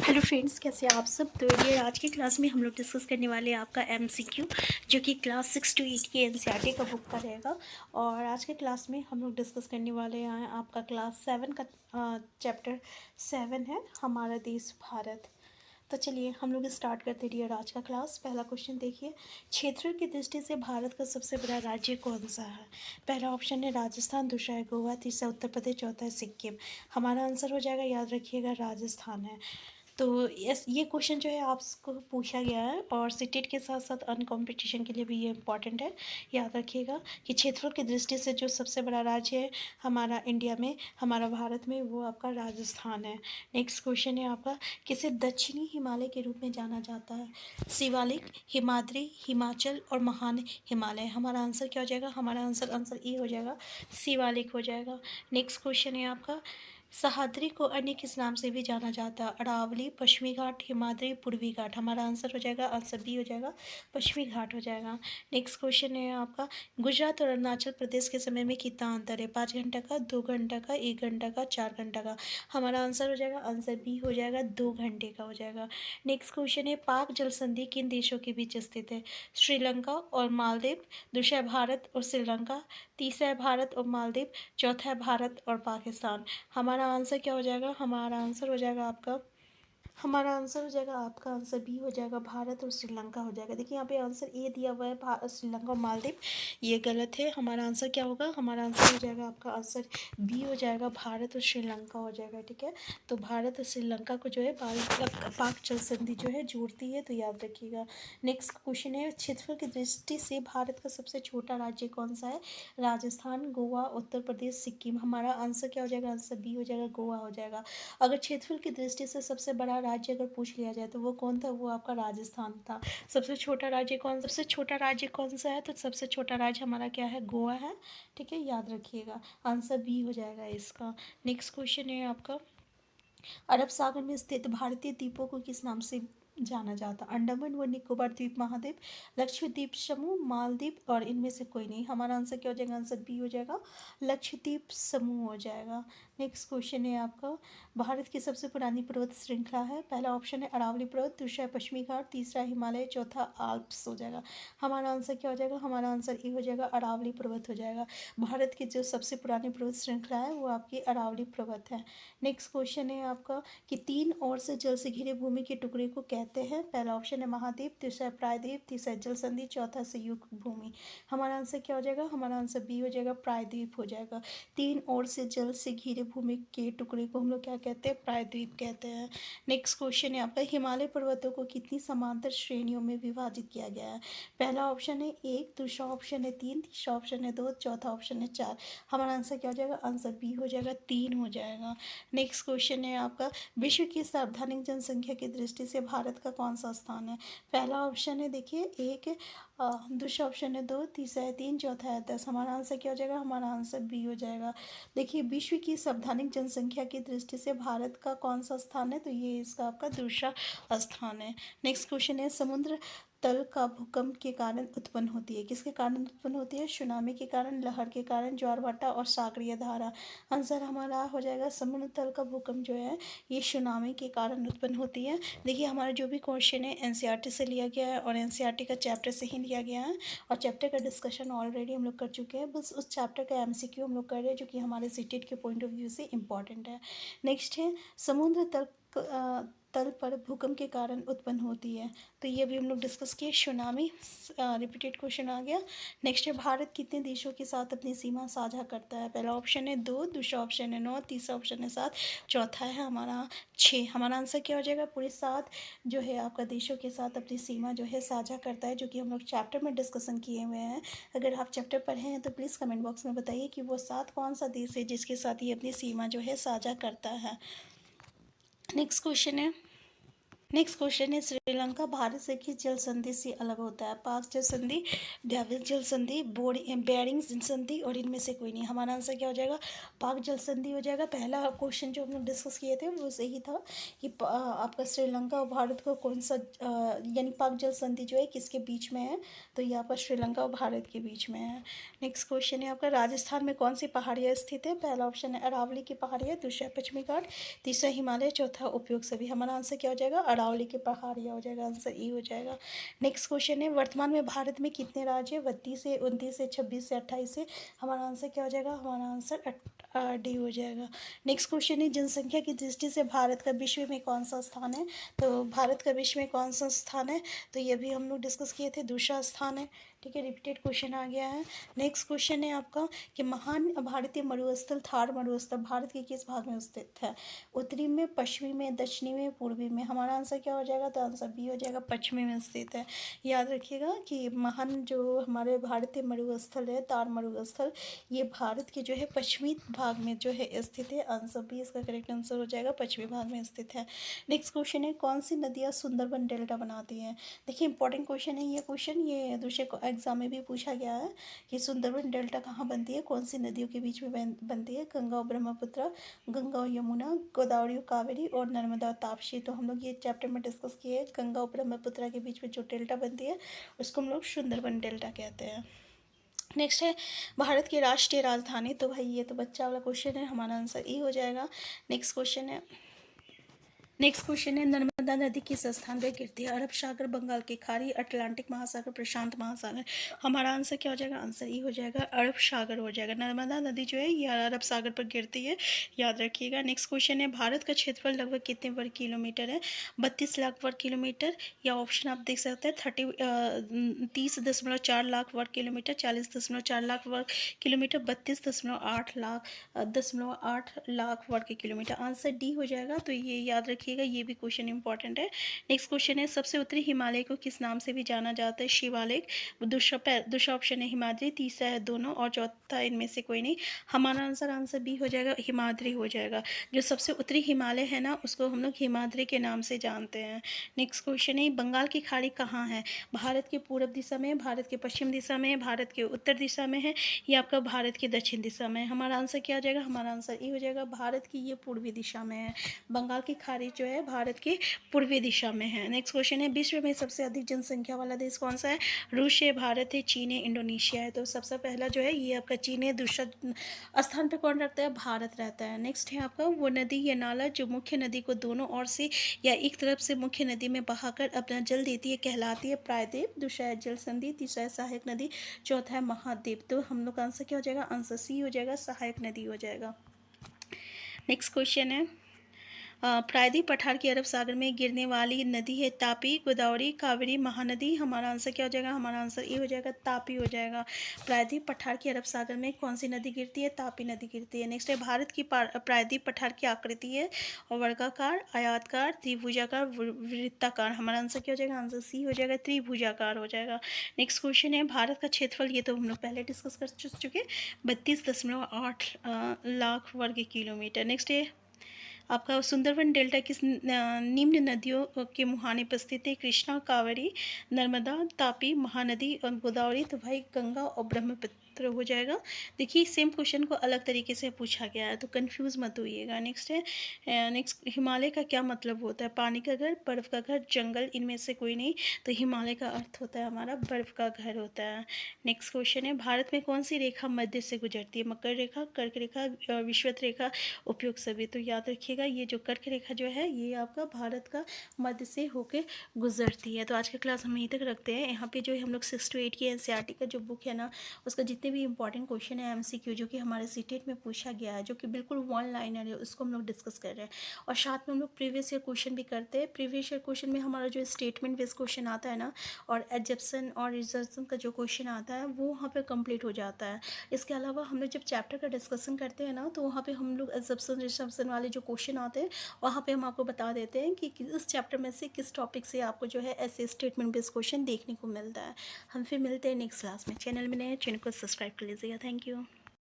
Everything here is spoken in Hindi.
हेलो फ्रेंड्स, कैसे हैं आप सब। तो ये आज की क्लास में हम लोग डिस्कस करने वाले हैं आपका एमसीक्यू, जो कि क्लास 6 to 8 की एनसीईआरटी का बुक का रहेगा। और आज के क्लास में हम लोग डिस्कस करने वाले हैं आपका क्लास 7 का चैप्टर 7 है हमारा देश भारत। तो चलिए हम लोग स्टार्ट करते डियर आज का क्लास। पहला क्वेश्चन देखिए, क्षेत्र की दृष्टि से भारत का सबसे बड़ा राज्य कौन सा है। पहला ऑप्शन है राजस्थान, दूसरा है गोवा, तीसरा उत्तर प्रदेश, चौथा है सिक्किम। हमारा आंसर हो जाएगा, याद रखिएगा, राजस्थान है। तो यस, ये क्वेश्चन जो है आपको पूछा गया है और सीटेट के साथ साथ अन्य कॉम्पिटिशन के लिए भी ये इम्पॉर्टेंट है। याद रखिएगा कि क्षेत्रों की दृष्टि से जो सबसे बड़ा राज्य है हमारा इंडिया में, हमारा भारत में, वो आपका राजस्थान है। नेक्स्ट क्वेश्चन है आपका, किसे दक्षिणी हिमालय के रूप में जाना जाता है। शिवालिक, हिमाद्री, हिमाचल और महान हिमालय। हमारा आंसर क्या हो जाएगा, हमारा आंसर ए हो जाएगा, शिवालिक हो जाएगा। नेक्स्ट क्वेश्चन है आपका, सह्याद्री को अन्य किस नाम से भी जाना जाता है। अरावली, पश्चिमी घाट, हिमाद्री, पूर्वी घाट। हमारा आंसर हो जाएगा, आंसर बी हो जाएगा, पश्चिमी घाट हो जाएगा। नेक्स्ट क्वेश्चन है आपका, गुजरात और अरुणाचल प्रदेश के समय में कितना अंतर है। 5 घंटा का, 2 घंटा का, 1 घंटा का, 4 घंटा का। हमारा आंसर हो जाएगा, आंसर बी हो जाएगा, 2 घंटे का हो जाएगा। नेक्स्ट क्वेश्चन है, पाक जल संधि किन देशों के बीच स्थित है। श्रीलंका और मालदीव, दूसरा है भारत और श्रीलंका, तीसरा है भारत और मालदीव, चौथा है भारत और पाकिस्तान। हमारा आंसर क्या हो जाएगा, हमारा आंसर हो जाएगा आपका, हमारा आंसर हो जाएगा, आपका आंसर बी हो जाएगा, भारत और श्रीलंका हो जाएगा। देखिए यहाँ पे आंसर ए दिया हुआ है भारत, श्रीलंका और मालदीव, ये गलत है। हमारा आंसर क्या होगा, हमारा आंसर हो जाएगा, आपका आंसर बी हो जाएगा, भारत और श्रीलंका हो जाएगा। ठीक है, तो भारत और श्रीलंका को जो है पाक जल संधि जो है जोड़ती है, तो याद रखिएगा। नेक्स्ट क्वेश्चन है, क्षेत्रफल की दृष्टि से भारत का सबसे छोटा राज्य कौन सा है। राजस्थान, गोवा, उत्तर प्रदेश, सिक्किम। हमारा आंसर क्या हो जाएगा, आंसर बी हो जाएगा, गोवा हो जाएगा। अगर क्षेत्रफल की दृष्टि से सबसे बड़ा राज्य अगर पूछ लिया जाए तो वो कौन था, वो आपका राजस्थान था। सबसे छोटा राज्य कौन, सबसे छोटा राज्य कौन सा है, तो सबसे छोटा राज्य हमारा क्या है, गोवा है। ठीक है, याद रखिएगा, आंसर बी हो जाएगा इसका। नेक्स्ट क्वेश्चन है आपका, अरब सागर में स्थित भारतीय द्वीपों को किस नाम से जाना जाता। अंडमान व निकोबार द्वीप महाद्वीप, लक्षद्वीप समूह, मालदीव और इनमें से कोई नहीं। हमारा आंसर क्या हो जाएगा, आंसर बी हो जाएगा, लक्षद्वीप समूह हो जाएगा। नेक्स्ट क्वेश्चन है आपका, भारत की सबसे पुरानी पर्वत श्रृंखला है। पहला ऑप्शन है अरावली पर्वत, दूसरा है पश्चिमी घाट, तीसरा हिमालय, चौथा आल्प्स हो जाएगा। हमारा आंसर क्या हो जाएगा, हमारा आंसर ए हो जाएगा, अरावली पर्वत हो जाएगा। भारत की जो सबसे पुरानी पर्वत श्रृंखला है वो आपकी अरावली पर्वत है। नेक्स्ट क्वेश्चन है आपका, कि तीन ओर से जल से घिरे भूमि के टुकड़े को कहते हैं। पहला ऑप्शन है महाद्वीप, दूसरा है प्रायद्वीप, तीसरा है जल संधि, चौथा संयुक्त भूमि। हमारा आंसर क्या हो जाएगा, हमारा आंसर बी हो जाएगा, प्रायद्वीप हो जाएगा। तीन ओर से जल से घिरे भूमि के टुकड़े को हम लोग क्या कहते हैं, प्रायद्वीप कहते हैं। नेक्स्ट क्वेश्चन है आपका, हिमालय पर्वतों को कितनी समांतर श्रेणियों में विभाजित किया गया है। पहला ऑप्शन है 1, दूसरा ऑप्शन है 3, तीसरा ऑप्शन है 2, चौथा ऑप्शन है 4। हमारा आंसर क्या हो जाएगा, आंसर बी हो जाएगा, 3 हो जाएगा। नेक्स्ट क्वेश्चन है आपका, विश्व की सर्वाधिक जनसंख्या की दृष्टि से भारत का कौन सा स्थान है। पहला ऑप्शन है देखिए 1, दूसरा ऑप्शन है 2, तीसरा है 3, चौथा है 10। हमारा आंसर क्या हो जाएगा, हमारा आंसर बी हो जाएगा। देखिए विश्व की सर्वाधिक जनसंख्या की दृष्टि से भारत का कौन सा स्थान है, तो ये इसका आपका दूसरा स्थान है। नेक्स्ट क्वेश्चन है, समुद्र तल का भूकंप के कारण उत्पन्न होती है। किसके कारण उत्पन्न होती है, सुनामी के कारण, लहर के कारण, ज्वार भाटा और सागरीय धारा। आंसर हमारा हो जाएगा, समुद्र तल का भूकंप जो है ये सुनामी के कारण उत्पन्न होती है। देखिए हमारा जो भी क्वेश्चन है एनसीईआरटी से लिया गया है और एनसीईआरटी का चैप्टर से ही लिया गया है, और चैप्टर का डिस्कशन ऑलरेडी हम लोग कर चुके हैं। बस उस चैप्टर का एमसीक्यू हम लोग कर रहे हैं, जो कि हमारे सीटेट के पॉइंट ऑफ व्यू से इम्पॉर्टेंट है। नेक्स्ट है, समुद्र तल पर भूकंप के कारण उत्पन्न होती है, तो ये भी हम लोग डिस्कस किए। सुनामी, रिपीटेड क्वेश्चन आ गया। नेक्स्ट है, भारत कितने देशों के साथ अपनी सीमा साझा करता है। पहला ऑप्शन है 2, दूसरा ऑप्शन है 9, तीसरा ऑप्शन है 7, चौथा है हमारा 6। हमारा आंसर क्या हो जाएगा, पूरे 7 जो है आपका देशों के साथ अपनी सीमा जो है साझा करता है, जो कि हम लोग चैप्टर में डिस्कशन किए हुए हैं। अगर आप चैप्टर पढ़े हैं तो प्लीज़ कमेंट बॉक्स में बताइए कि वो 7 कौन सा देश है जिसके साथ ये अपनी सीमा जो है साझा करता है। नेक्स्ट क्वेश्चन है, नेक्स्ट क्वेश्चन है, श्रीलंका भारत से किस जल संधि से अलग होता है? पाक जल संधि, डेविस जल संधि, बेरिंग जल संधि और इनमें से कोई नहीं। हमारा आंसर क्या हो जाएगा? पाक जल संधि हो जाएगा। पहला क्वेश्चन जो हम लोग डिस्कस किए थे वो सही था कि आपका श्रीलंका और भारत को कौन सा यानी पाक जल संधि जो है किसके बीच में है? तो ये आपका श्रीलंका और भारत के बीच में है। नेक्स्ट क्वेश्चन है आपका, राजस्थान में कौन सी पहाड़ियाँ स्थित है? पहला ऑप्शन है अरावली की पहाड़ियाँ, दूसरा पश्चिमी घाट, तीसरा हिमालय, चौथा उपयोग सभी। हमारा आंसर क्या हो जाएगा? अरावली की पहाड़ियाँ हो जाएगा। आंसर ई हो जाएगा। नेक्स्ट क्वेश्चन है, वर्तमान में भारत में कितने राज्य है? 32 से, 29 से, 26 से, 28 से। हमारा आंसर क्या हो जाएगा? हमारा आंसर डी हो जाएगा। नेक्स्ट क्वेश्चन है, जनसंख्या की दृष्टि से भारत का विश्व में कौन सा स्थान है? तो भारत का विश्व में कौन सा स्थान है? तो ये भी हम लोग डिस्कस किए थे, दूसरा स्थान है। ठीक है, रिपीटेड क्वेश्चन आ गया है। नेक्स्ट क्वेश्चन है आपका कि महान भारतीय मरुस्थल थार मरुस्थल भारत के किस भाग में स्थित है? उत्तरी में, पश्चिमी में, दक्षिणी में, पूर्वी में। हमारा आंसर क्या हो जाएगा? तो आंसर बी हो जाएगा, पश्चिमी में स्थित है। याद रखिएगा कि महान जो हमारे भारतीय मरुस्थल है तार मरुस्थल, ये भारत के जो है पश्चिमी भाग में जो है स्थित है। आंसर बी इसका करेक्ट आंसर हो जाएगा, पश्चिमी भाग में स्थित है। नेक्स्ट क्वेश्चन है, कौन सी नदियाँ सुंदरबन डेल्टा बनाती हैं? देखिए इंपॉर्टेंट क्वेश्चन है ये क्वेश्चन, ये दूसरे एग्जाम में भी पूछा गया है कि सुंदरबन डेल्टा कहाँ बनती है, कौन सी नदियों के बीच में बनती है? गंगा और ब्रह्मपुत्र, गंगा और यमुना, गोदावरी और कावेरी और नर्मदा और ताप्ती। तो हम लोग ये चैप्टर में डिस्कस किए, गंगा और ब्रह्मपुत्र के बीच में जो डेल्टा बनती है उसको हम लोग सुंदरबन डेल्टा कहते हैं। नेक्स्ट है, भारत की राष्ट्रीय राजधानी। तो भाई ये तो बच्चा वाला क्वेश्चन है, हमारा आंसर ई हो जाएगा। नेक्स्ट क्वेश्चन है, नर्मदा नदी किस स्थान पर गिरती है? अरब सागर, बंगाल की खाड़ी, अटलांटिक महासागर, प्रशांत महासागर। हमारा आंसर क्या हो जाएगा? आंसर ई हो जाएगा, अरब सागर हो जाएगा। नर्मदा नदी जो है ये अरब सागर पर गिरती है, याद रखिएगा। नेक्स्ट क्वेश्चन है, भारत का क्षेत्रफल लगभग कितने वर्ग किलोमीटर है? 32 लाख वर्ग किलोमीटर, या ऑप्शन आप देख सकते हैं 30.4 लाख वर्ग किलोमीटर, 40.4 लाख वर्ग किलोमीटर, 32.8 लाख वर्ग किलोमीटर। आंसर डी हो जाएगा। तो ये याद रखिए, ये भी क्वेश्चन इंपॉर्टेंट है। नेक्स्ट क्वेश्चन है, सबसे उत्तरी हिमालय को किस नाम से भी जाना जाता है? शिवालिक। दूसरा ऑप्शन है हिमाद्री, तीसरा है दोनों और चौथा इनमें से कोई नहीं। हमारा आंसर बी हो जाएगा, हिमाद्री हो जाएगा। जो सबसे उत्तरी हिमालय है ना उसको हम लोग हिमाद्री के नाम से जानते हैं। नेक्स्ट क्वेश्चन है, बंगाल की खाड़ी कहाँ है? भारत के पूर्व दिशा में, भारत के पश्चिम दिशा में, भारत के उत्तर दिशा में है, या आपका भारत के दक्षिण दिशा में? हमारा आंसर क्या हो जाएगा? हमारा आंसर ई हो जाएगा, भारत की ये पूर्वी दिशा में है। बंगाल की खाड़ी जो है भारत के पूर्वी दिशा में है। नेक्स्ट क्वेश्चन है, विश्व में सबसे अधिक जनसंख्या वाला देश कौन सा है? रूस है, भारत है, चीन है, इंडोनेशिया है। तो सबसे पहला जो है ये आपका चीन है, दूसरा स्थान पे कौन रहता है? भारत रहता है। नेक्स्ट है आपका, वो नदी या नाला जो मुख्य नदी को दोनों ओर से या एक तरफ से मुख्य नदी में बहाकर अपना जल देती है कहलाती है प्रायद्वीप। दूसरा है जल संधि, तीसरा है सहायक नदी, चौथा है महाद्वीप। तो हम लोग का आंसर क्या हो जाएगा? आंसर सी हो जाएगा, सहायक नदी हो जाएगा। नेक्स्ट क्वेश्चन है, प्रायद्वीप पठार की अरब सागर में गिरने वाली नदी है तापी, गोदावरी, कावेरी, महानदी। हमारा आंसर क्या हो जाएगा? हमारा आंसर ये हो जाएगा, तापी हो जाएगा। प्रायद्वीप पठार की अरब सागर में कौन सी नदी गिरती है? तापी नदी गिरती है। नेक्स्ट है, भारत की प्रायद्वीप पठार की आकृति है और वर्गाकार, आयताकार, त्रिभुजाकार, वृत्ताकार। हमारा आंसर क्या हो जाएगा? आंसर सी हो जाएगा, त्रिभुजाकार हो जाएगा। नेक्स्ट क्वेश्चन है, भारत का क्षेत्रफल, ये तो हम लोग पहले डिस्कस कर चुके, 32.8 लाख वर्ग किलोमीटर। नेक्स्ट है आपका, सुंदरबन डेल्टा किस निम्न नदियों के मुहाने पर स्थित है? कृष्णा, कावेरी, नर्मदा, तापी, महानदी और गोदावरी। तो भाई गंगा और ब्रह्मपुत्र हो जाएगा। देखिए सेम क्वेश्चन को अलग तरीके से पूछा गया है तो कंफ्यूज मत होइएगा। नेक्स्ट है, नेक्स्ट हिमालय का क्या मतलब होता है? पानी का घर, बर्फ़ का घर, जंगल, इनमें से कोई नहीं। तो हिमालय का अर्थ होता है हमारा बर्फ़ का घर होता है। नेक्स्ट क्वेश्चन है, भारत में कौन सी रेखा मध्य से गुजरती है? मकर रेखा, कर्क रेखा, विषुवत रेखा, उपयोग सभी। तो याद रखिएगा ये जो कर्क रेखा जो है ये आपका भारत का मध्य से होके गुजरती है। तो आज का क्लास हम यहीं तक रखते हैं। यहाँ पे जो है हम लोग 6 to 8 की एनसीईआरटी का जो बुक है ना उसका जितने भी इंपॉर्टेंट क्वेश्चन है एमसीक्यू जो कि हमारे सीटेट में पूछा गया है जो कि बिल्कुल वन लाइनर है उसको हम लोग डिस्कस कर रहे हैं और साथ में हम लोग प्रीवियस ईयर क्वेश्चन भी करते हैं। प्रीवियस ईयर क्वेश्चन में हमारा जो स्टेटमेंट बेस्ड क्वेश्चन आता है ना और एडजप्शन और रिजर्वेशन का जो क्वेश्चन आता है वो वहाँ पे कंप्लीट हो जाता है। इसके अलावा हम लोग जब चैप्टर का डिस्कशन करते हैं ना तो वहाँ पे हम लोग एडजप्शन रिजर्वेशन वाले जो क्वेश्चन आते हैं वहाँ पे हम आपको बता देते हैं कि इस चैप्टर में से किस टॉपिक से आपको जो है ऐसे स्टेटमेंट बेस्ड क्वेश्चन देखने को मिलता है। हम फिर मिलते हैं नेक्स्ट क्लास में। चैनल में नए चैनल को सब्सक्राइब कर लीजिएगा। Thank you.